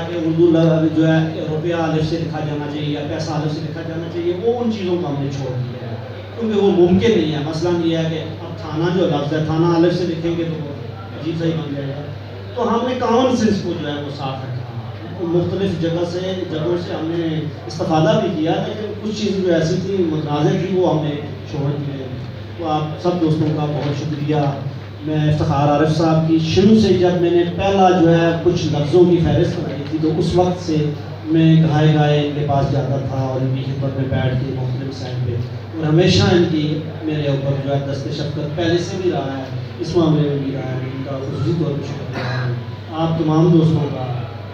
کہ اردو جو ہے روپیہ الف سے لکھا جانا چاہیے یا پیسہ الف سے لکھا جانا چاہیے، وہ ان چیزوں کو ہم نے چھوڑ دیا ہے، کیونکہ وہ ممکن نہیں ہے۔ مثلاً یہ ہے کہ اب تھانہ جو لفظ ہے، تھانہ الف سے لکھیں گے تو وہ عجیب سا ہی بن جائے گا۔ تو ہم نے کامن سینس کو جو ہے وہ صاف رکھا، مختلف جگہوں سے ہم نے استفادہ بھی کیا، لیکن کچھ چیزیں جو ایسی تھیں متنازع تھیں وہ ہم نے چھوڑ دیے۔ تو آپ سب دوستوں کا بہت شکریہ۔ میں افتخار عارف صاحب کی شروع سے جب میں نے پہلا جو ہے کچھ لفظوں کی فہرست بنائی تھی، تو اس وقت سے میں گائے گائے ان کے پاس جاتا تھا اور ان کی خدمت میں بیٹھ کے مختلف سائن پہ، اور ہمیشہ ان کی میرے اوپر جو ہے دست شفقت پہلے سے بھی رہا ہے، اس معاملے میں بھی رہا ہے۔ ان کا خصوصی طور پر شکریہ ہے۔ آپ تمام دوستوں کا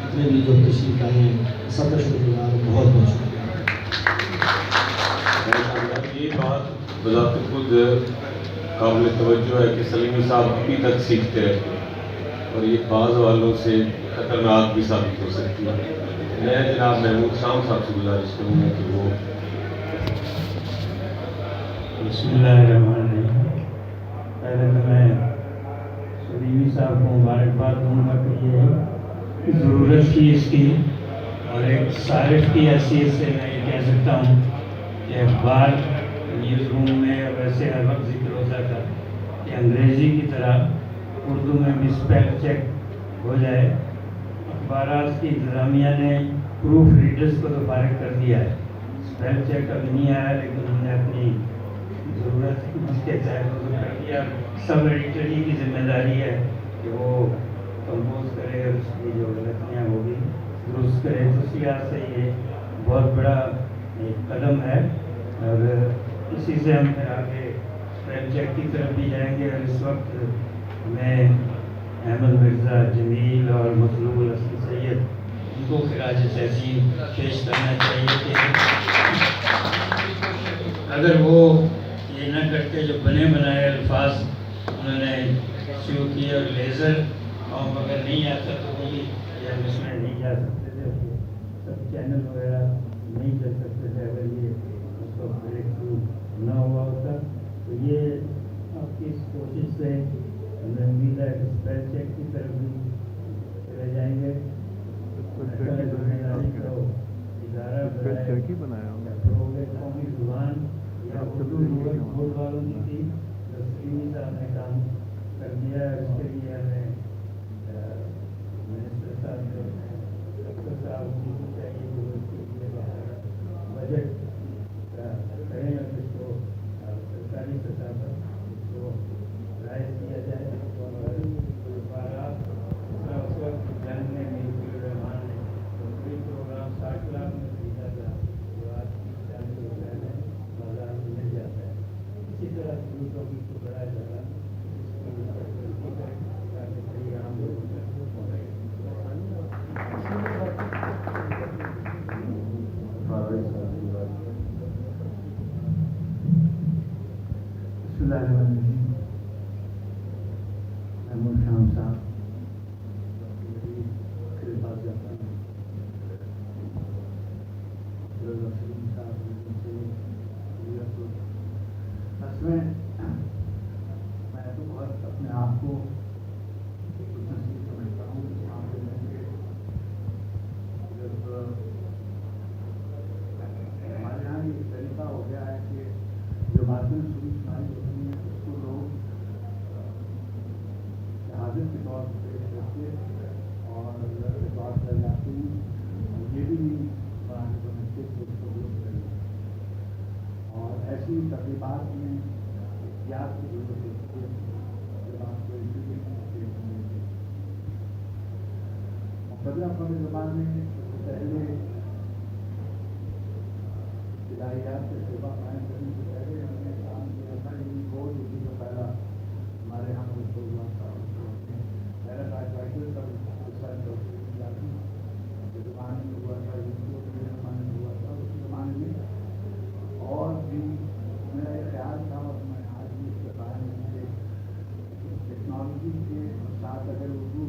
جتنے بھی جو تشریف لائے ہیں سب کا شکر گزار ہوں، بہت بہت شکریہ۔ یہ بات بذات خود قابل توجہ ہے کہ سلیمی صاحب ابھی تک سیکھتے رہتے ہیں، اور یہ بعض والوں سے خطرناک بھی ثابت ہو سکتی ہے۔ میں جناب محمود شام صاحب سے گزارش کروں گا کہ وہ بسم اللہ الرحمن الرحیم۔ پہلے تو میں سلیمی صاحب کو مبارکباد دوں گا کہ یہ ضرورت تھی اس کی، اور ایک صارف کی حیثیت سے میں یہ کہہ سکتا ہوں کہ اخبار نیوز روم میں ویسے ہر وقت ذکر ہوتا تھا کہ انگریزی کی طرح اردو میں بھی اسپیل چیک ہو جائے۔ اخبارات کی انتظامیہ نے پروف ریڈرز کو تو فارغ کر دیا ہے، اسپیل چیک ابھی نہیں آیا، لیکن ہم نے اپنی ضرورت اس کے تحت وہ کر دیا۔ سب ایڈیٹر کی ذمہ داری ہے کہ وہ کمپوز کرے اور اس کی جو غلطیاں ہوگی درست کرے۔ تو اس لحاظ سے یہ بہت بڑا ایک قدم ہے، اور اسی سے ہم پھر آگے اسپیل چیک کی طرف بھی جائیں گے۔ اور اس وقت ہمیں احمد مرزا جمیل اور مطلوب الحسن سید ان کو خراج تحسین پیش کرنا چاہیے کہ اگر وہ یہ نہ کرتے جو بنے بنائے الفاظ انہوں نے شروع کیے، اور لیزر اور اگر نہیں آتا تو وہی ہم اس میں نہیں جا سکتے تھے، سب چینل وغیرہ نہیں چل سکتے تھے اگر یہ اس کو بریک تھرو نہ ہوا ہوتا۔ تو یہ آپ کی اس کوشش سے ہمیں امید ہے کہ اسپیل چیک کی طرف بھی چلے جائیں گے۔ ادارہ قومی زبان یا اردو بول والوں کی تھی، جو سلیمی صاحب نے کام کر دیا ہے، اس کے لیے ہمیں منسٹر صاحب نے ڈاکٹر صاحب کی چاہیے کہ اس کے لیے بجٹ کریں اور اس کو سرکاری سطح پر اس کو رائج کیا جائے۔ اور اس وقت جنگ میں میری الرحمان نے کوئی پروگرام 60 لاکھ میں خریدا تھا، جو آج 40 روپئے میں بازار میں مل جاتا ہے۔ اسی طرح دوسروں کی کو بڑھایا جاتا ہے، تاکہ بڑی عام لوگوں تک پہنچے۔ بسم اللہ الرحمن الرحیم۔ محمود شام صاحب کے پاس جاتا ہوں، سلیم صاحب سے میں تو بہت اپنے آپ کو نصیب سمجھتا ہوں اس معاملے میں کہ جب ہمارے یہاں یہ طریقہ ہو گیا ہے کہ جو باتیں سنائی ہوتی ہیں اس کو لوگ شہادت کے طور پر پیش کرتے اور اللہ سے بات کر جاتے ہیں، یہ بھی نہیں بنانے سمجھتے کہ اس کو درست کریں، اور ایسی تقریبات میں احتیاط کی ضرورت ہوتی ہے جب آپ کو مقدمہ اپنی زبان میں سب سے پہلے ابتدائیات سے شعبہ قائم کرنے سے پہلے ہم نے کام کیا تھا بہت اسی سے پہلا ہمارے یہاں کچھ پروگرام تھا، پہلا ٹائپرائٹر کا زمانے میں ہوا تھا، زمانے میں ہوا تھا، اس زمانے میں اور بھی میرا یہ خیال تھا، اور میں آج بھی اس کے بارے میں ٹیکنالوجی کے ساتھ اگر اردو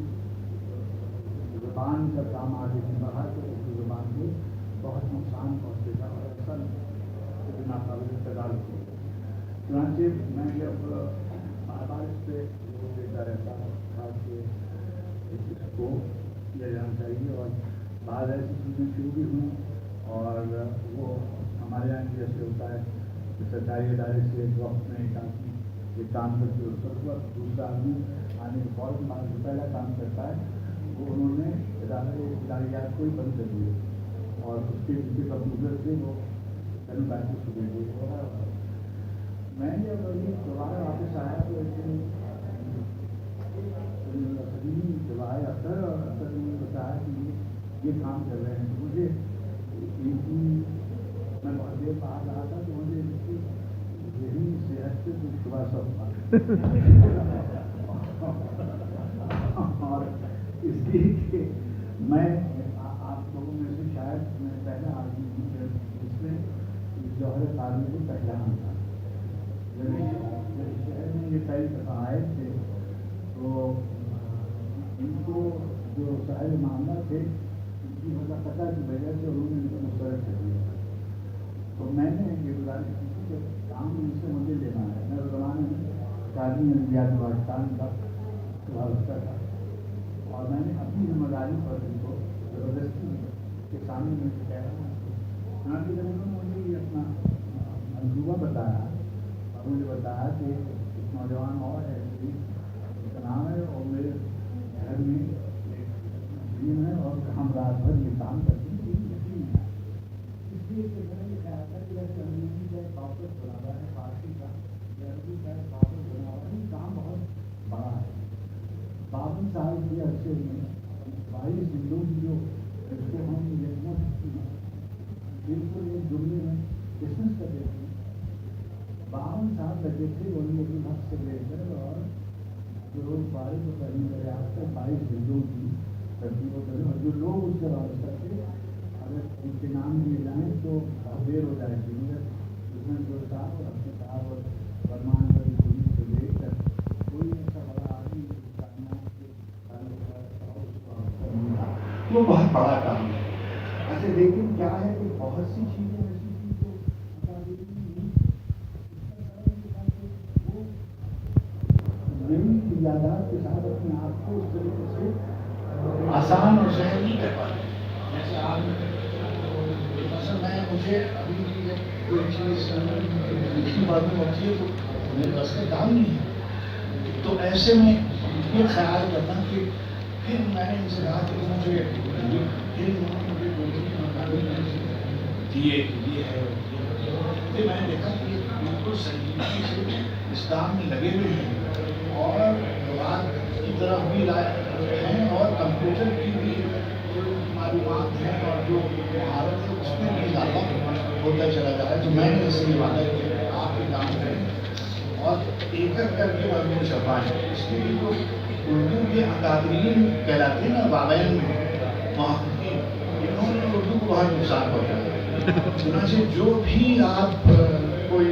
زبان کا کام آگے نہیں بڑھا تو اردو زبان کو بہت نقصان پہنچے گا اور اکثر ناقابل تدارک ہوگا۔ چنانچہ میں جب بار بار اس پہ زور دیتا رہتا ہوں، خاص کے اس کو کیا جانا چاہیے، اور بعض ایسی چیزیں شروع بھی ہوئیں اور وہ ہمارے یہاں جیسے ہوتا ہے سرکاری ادارے سے ایک وقت میں ایک آدمی ایک کام کرتے اس پر دوسرا آدمی آنے کے فوراً بعد جو پہلا کام کرتا ہے وہ انہوں نے اداریات کو ہی بند کر دیے اور اس کے پیچھے کمپیوٹر سے وہ بینک کو دے دیے. میں جب دوبارہ واپس آیا تو جب آئے اختر اور اختر نے بتایا کہ یہ کام کر رہے ہیں تو مجھے میں بہت دیر باہر رہا تھا تو مجھے یہی صحت سے کچھ شبہ سب اور اس لیے کہ میں آپ لوگوں میں سے شاید میں پہلا آدمی ہوں جس میں جوہر تعلیم کو پہچانا تھا. جب شہر میں یہ پہلی دفعہ آئے تھے تو ان کو جو صاحب معاملہ تھے ان کی مطلب پتہ کی وجہ سے انہوں نے ان کو مسترد کر دیا. تو میں نے یہ گزارش کی تھی کہ کام ان سے مجھے لینا ہے. میں اس زمانے میں قاضی انبیاء پاکستان کا وابستہ تھا اور میں نے اپنی ذمہ داری پر ان کو زبردستی کے سامنے میں کہہ رہا ہوں. جب انہوں نے مجھے یہ اپنا منصوبہ بتایا اور مجھے بتایا کہ ایک نوجوان اور ہے اس کا نام ہے اور میرے گھر میں ایک ٹیم ہے اور ہم رات بھر یہ کام کرتے ہیں یقین ہے. اس لیے کہ میں یہ خیال تھا کہ جیسے انگریزی کا ایک کارپوریٹ بنا ہوا ہے فارسی کا عربی کا ایک کارپوریٹ بنا ہوا ہے. یہ کام بہت بڑا ہے. 52 سال کے عرصے میں 22 دنوں کی جو اس کو ہم بالکل ایک جملے میں بزنس کر دیتے ہیں. 52 سال لگے تھے وہ اپنے وقت سے لے کر اور جو فارغ و تعلیم دریافت کر 22 دنوں کی ترتیب و کریں اور جو لوگ اس سے وابستہ تھے اگر ان کے نام لیے جائیں تو بہت دیر ہو جائے گی. مگر بزنس جو صاحب اور اپنے صاحب اور فرمان والی پولیس سے لے کر کوئی ایسا بڑا آدمی وہ بہت بڑا کام ہے. اچھا لیکن کیا ہے کہ بہت سی چیزیں ایسی تھیں جو نئی یادات کے ساتھ اپنے آپ کو اس طریقے سے آسان اور سہل نہیں کر پاتے. جیسے آپ میں مجھے ابھی بھی کوئی چیز لکھنی باتیں ہوتی ہے تو میرے بس کا کام نہیں ہے. تو ایسے میں یہ خیال کرنا کہ پھر میں نے ان سے کہا کہ مجھے دیے یہ ہے. پھر میں نے دیکھا کہ یہ بالکل سنجیدگی سے اس کام میں لگے ہوئے ہیں اور بات کی طرف بھی ہیں اور کمپیوٹر کی بھی جو معلومات ہیں اور جو مہارت ہے اس میں بھی اضافہ ہوتا چلا جا رہا ہے. تو میں نے اس لیے وعدہ کیا آپ یہ کام کریں اور ایک ایک کر کے مضمون چھپائیں. اس کے لیے جو اردو کے اکادرین کہلاتے ہیں نا بابین میں محققین انہوں نے اردو کو بہت نقصان پہنچایا. چنانچہ جو بھی آپ کوئی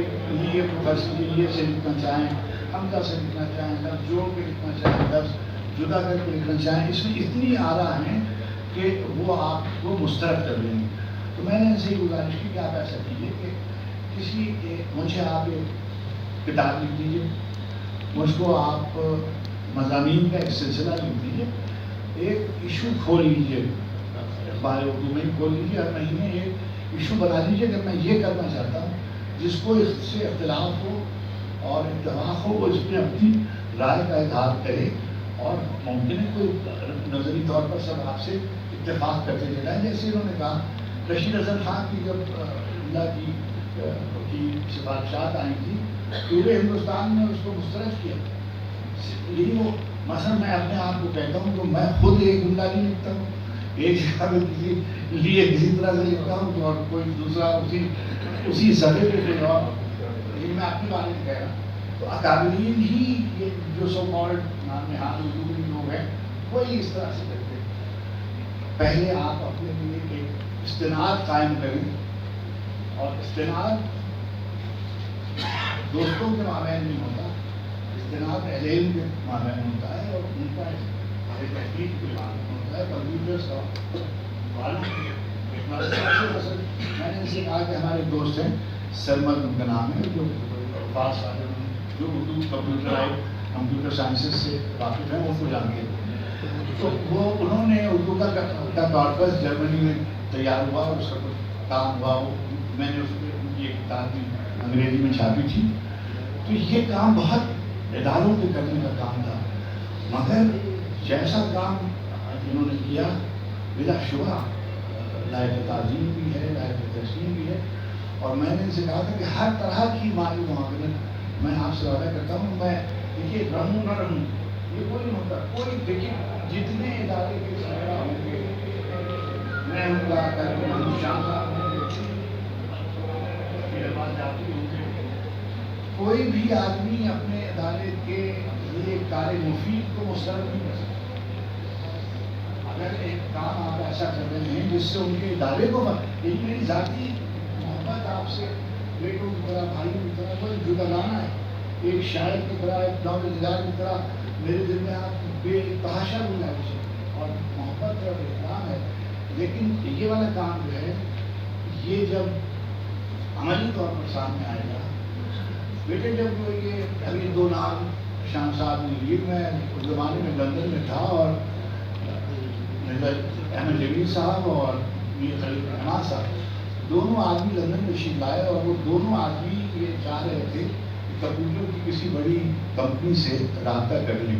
یہ پروفیسر یہ سے لکھنا چاہیں حمزہ سے لکھنا چاہیں لفظ جوڑ کے لکھنا چاہیں لفظ جدا کر کے لکھنا چاہیں اس میں اتنی آرا ہیں کہ وہ آپ کو مسترد کر دیں گے. تو میں نے ان سے یہ گزارش کی کہ آپ ایسا کیجیے کہ کسی مجھے آپ ایک کتاب لکھ دیجیے. مجھ کو آپ مضامین کا ایک سلسلہ لکھ دیجیے. ایک ایشو کھول لیجیے اخبار اردو میں کھول لیجیے. ہر مہینے ایک ایشو بنا لیجیے کہ میں یہ کرنا چاہتا ہوں جس کو اس سے اختلاف ہو اور اتفاق ہو وہ اس میں اپنی رائے کا اظہار کرے اور ممکن ہے کوئی نظری طور پر سب آپ سے اتفاق کرتے چلے جائیں. جیسے انہوں نے کہا رشید اظہر خان کی جب اللہ کی سفارشات آئی تھی پورے ہندوستان میں اس کو مسترد کیا. یہی وہ مثلا میں اپنے آپ کو کہتا ہوں تو میں خود ایک جملہ نہیں لکھتا ہوں ایک جگہ میں کسی لیے کسی طرح سے لکھتا ہوں تو اور کوئی دوسرا اسی صفحے پہ کوئی اور. لیکن میں اپنے بارے میں کہہ رہا ہوں تو اکادرین ہی یہ جو سو کالڈ نام لوگ ہیں وہی اس طرح سے کرتے ہیں. پہلے آپ اپنے لیے ایک استناد قائم کریں اور استناد دوستوں کے مابین نہیں ہوتا, استناد اہل علم کے مابین ہوتا ہے اور ان کا تحقیق کے مابین ہوتا ہے. کمپیوٹرس اور میں نے ان سے کہا کہ ہمارے دوست ہیں سرمد ان کا نام ہے جو پاس والے جو اردو کمپیوٹر سائنسز سے واقف ہیں ان کو جانتے ہیں. تو وہ انہوں نے اردو کا کارپس جرمنی میں تیار ہوا اور اس کا کچھ کام ہوا. وہ میں نے اس میں یہ کتاب بھی انگریزی میں چھاپی تھی. تو یہ کام بہت اداروں کے کرنے کا کام تھا، مگر جیسا کام انہوں نے کیا بلا شبہ لائق تعظیم بھی ہے، لائق تسلیم بھی ہے. اور میں نے ان سے کہا تھا کہ ہر طرح کی مالی معاونت میں آپ سے وعدہ کرتا ہوں. میں دیکھیے رہوں نہ رہوں یہ کوئی نہیں ہوتا، کوئی دیکھیے جتنے ادارے کے سربراہ ہوں گے میں ہوں گا، شام صاحب ہوں گے، میرے پاس جاتی ہوں گے، کوئی بھی آدمی اپنے ادارے کے لیے کار مفید کو مسترد نہیں کر سکتا. اگر ایک کام آپ ایسا کر رہے ہیں جس سے ان کے ادارے کو ایک میری ذاتی محبت آپ سے بیٹوں کی طرح، بھائیوں کی طرح بڑی جداگانہ ہے. ایک شاعر کی طرح، ایک نوجوان کی طرح میرے دل میں آپ بے تحاشا گنجائش ہے اور محبت اور احترام ہے. لیکن یہ والا کام جو ہے یہ جب عملی طور پر سامنے آئے گا، بیٹے جب یہ ابھی 2 نام شام صاحب نے لیے، میں اس زمانے میں لندن میں تھا اور احمد جمیل صاحب اور میر خلیل رحمان صاحب دونوں آدمی لندن میں تشریف لائے اور وہ دونوں آدمی یہ چاہ رہے تھے کہ کپوریوں کی کسی بڑی کمپنی سے رابطہ کر لیں.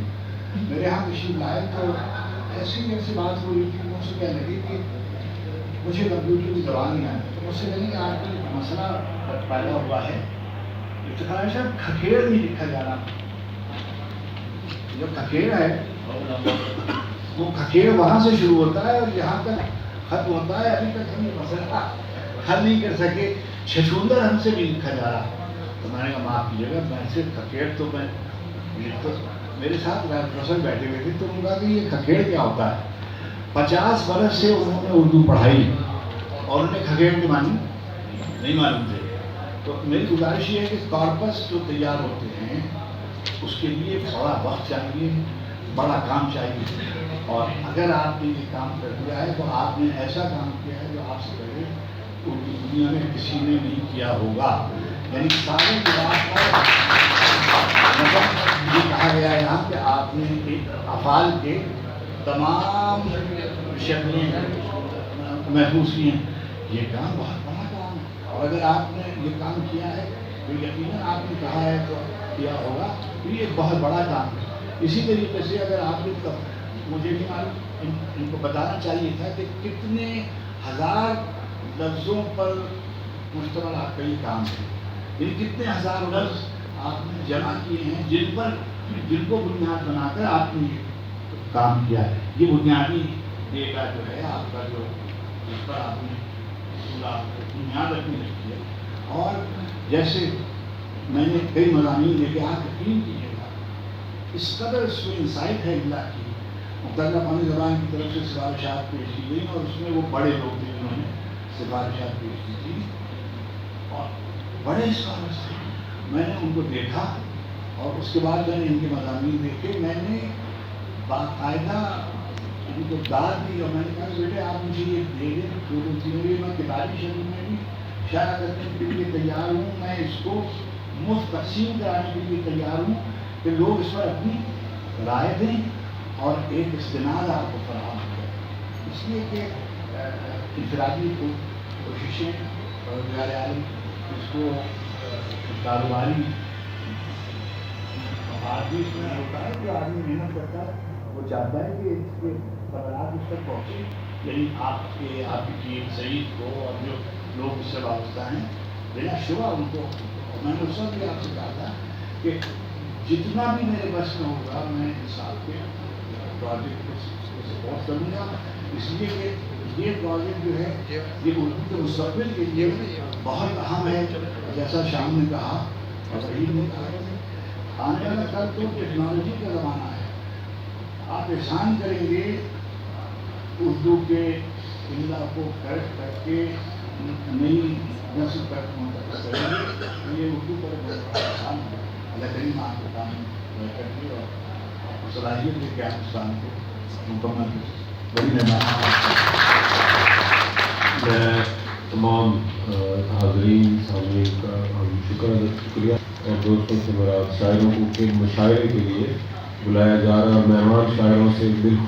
میرے یہاں تشریف لائے تو ایسی بات ہو رہی تھی. مجھ سے کہنے لگے کہ مجھے کمپیوٹر کی زبان نہیں آتی. تو مجھ سے کہیں کہ آپ کو مسئلہ پیدا ہوا ہے، افتخار صاحب کھکھیڑ نہیں لکھا جا رہا. جو کھکھیڑ ہے وہ کھکھیڑ وہاں سے شروع ہوتا ہے اور یہاں تک ختم ہوتا ہے. ابھی تک ہم یہ مسئلہ حل نہیں کر سکے. چھچھوندر ہم سے بھی لکھا جا رہا. تو میں نے کہا معاف کیجیے گا، میں سے کھکھیڑ تو میں میرے ساتھ پروفیسر بیٹھے ہوئے تھے تو انہوں نے کہا کہ یہ کھکھیڑ کیا ہوتا ہے. 50 برس سے انہوں نے اردو پڑھائی اور انہیں کھکھیڑ کے معنی نہیں معلوم تھے. تو میری گزارش یہ ہے کہ کارپس جو تیار ہوتے ہیں اس کے لیے بڑا وقت چاہیے، بڑا کام چاہیے. اور اگر آپ نے یہ کام کر دیا ہے تو آپ نے ایسا کام کیا ہے جو آپ سے پہلے اردو دنیا میں کسی نے نہیں کیا ہوگا. یعنی سارے جواب پر مطلب یہ کہا گیا ہے یہاں کہ آپ نے افعال کے تمام شکلیں محفوظ کی ہیں. یہ کام بہت بڑا کام ہے اور اگر آپ نے یہ کام کیا ہے تو یقیناً آپ نے کہا ہے تو کیا ہوگا. تو یہ بہت بڑا کام ہے. اسی طریقے سے اگر آپ نے مجھے نہیں معلوم ان کو بتانا چاہیے تھا کہ کتنے ہزار لفظوں پر مشتمل آپ کا یہ کام ہے. یعنی کتنے ہزار لفظ آپ نے جمع کیے ہیں جن کو بنیاد بنا کر آپ نے یہ کام کیا ہے. یہ بنیادی ڈیٹا جو ہے آپ کا جو اس پر آپ نے بنیاد رکھنی رکھی ہے. اور جیسے میں نے کئی مضامین لے کے آپ یقین کیجیے گا اس قدر اس میں انسائٹ ہے املا کی. مقدمہ پانی زبان کی طرف سے سفارشات پیش کی گئی اور اس میں وہ بڑے لوگ تھے جنہوں نے سفارشات پیش کی تھی اور بڑے اسکالرس تھے. میں نے ان کو دیکھا اور اس کے بعد میں نے ان کے مضامین دیکھے. میں نے باقاعدہ ان کو داد دی اور میں نے کہا بیٹے آپ مجھے یہ دے دیں پورے تھیوری میں کتابی شکل میں بھی شائع کرنے کے لیے تیار ہوں. میں اس کو مفت تقسیم کرانے کے لیے تیار ہوں کہ لوگ اس پر اپنی رائے دیں اور ایک استناد آپ کو فراہم کریں. اس لیے کہ انفرادی کوششیں روزگار عالم اس کو کاروباری آدمی اس میں ہوتا ہے جو آدمی محنت کرتا ہے وہ چاہتا ہے کہ اس کے خبرات اس تک پہنچے. یعنی آپ کی سعید کو اور جو لوگ اس سے وابستہ ہیں بلا شبہ ان کو. میں نے اس وقت بھی آپ سے کہا تھا کہ جتنا بھی میرے بس میں ہوگا میں اس آپ کے پروجیکٹ کو سپورٹ کروں گا. اس لیے کہ یہ پروجیکٹ جو ہے یہ اردو کے مستقبل کے لیے بہت اہم ہے. جیسا شام نے کہا اور شہید نے کہا آنے والا کل تو ٹیکنالوجی کا زمانہ ہے. آپ احسان کریں گے اردو کے املا کو کریکٹ کر کے نئی نسل تک منتقل کریں گے. یہ اردو پر بہت آسان ہے. اللہ کریم آپ کا کام کرتے اور صلاحیت لے کے ہندوستان کو مکمل بڑی مہمان. میں تمام حاضرین سامعین کا شکریہ اور دوستوں سے مراد شاعروں کو کے مشاعرے کے لیے بلایا جا رہا مہمان شاعروں سے بالخصوص